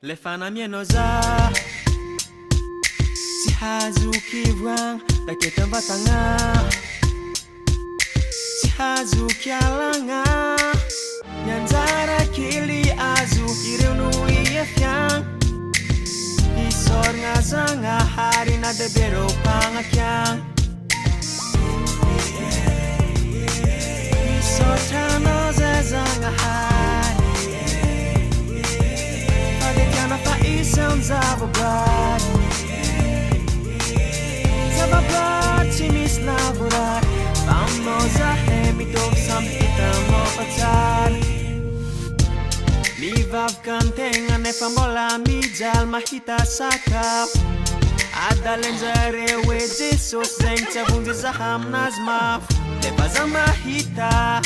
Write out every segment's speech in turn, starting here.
Le fanamianao za tsy hazo kivoagna raketa vatagna tsy hazo kialagna mianjara kely azo ireo no iafiagna isoragna zagnahary na debereo mpagnakiagna misotranao zay zagnahary fagetiana fa isan zavaboary zavaboary tsy misy lavorary aminao zahay mitovy samy hitanao fa tsara mivavaka an-tegna nefa mbola mijaly mahita sakafo adalenjareo hoe jesosy zegny tsy avonjy zaha aminazy mafy nefa za mahita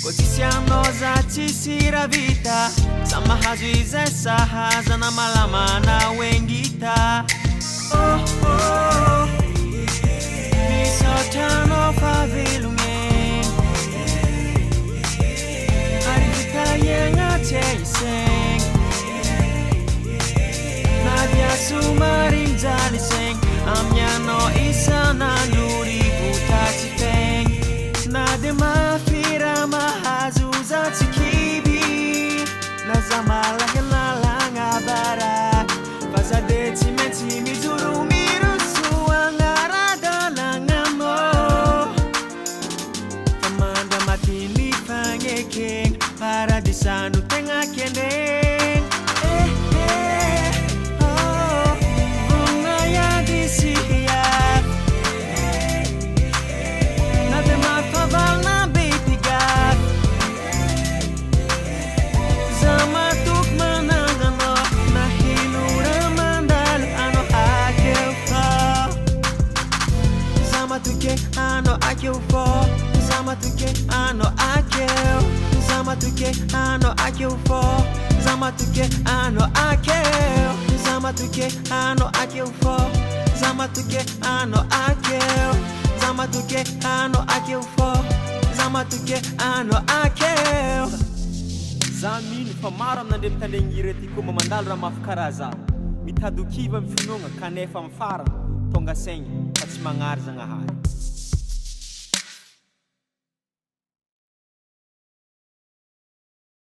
ko tsisy anao za tsisy raha vita sa mahazo izay sahazana malamana hoengita misotranao fa velogny ary vitaiagna tsy isegny na dia somariny jaly segny amianao isanandro rivota tsy tegny na dia mafira mahazo za tsy kiby na za malaky nalagna baraky fa za de tsy maintsy mijoro miroso agnaradalagnanao fa manda matiny fagnekegny paradisano tegna kendegny vonayady sy hiafy na dia mafavalina betigafy za matoky mananganao na hinora mandalo anao akeo fa za matoke anao akeo fô za matoke anao akeo za matoke anao akeo fô za matoke anao akeo za matoke anao akeo fô za matoke anao akeo za matoke anao akeo fô za matoke anao akeo za mino fa maro amin'andre mitandregny irety koa mandalo raha mafy karaza mitady kiva mifinoagna kanefa mifarana tonga saigny fa tsy magnary zagnahary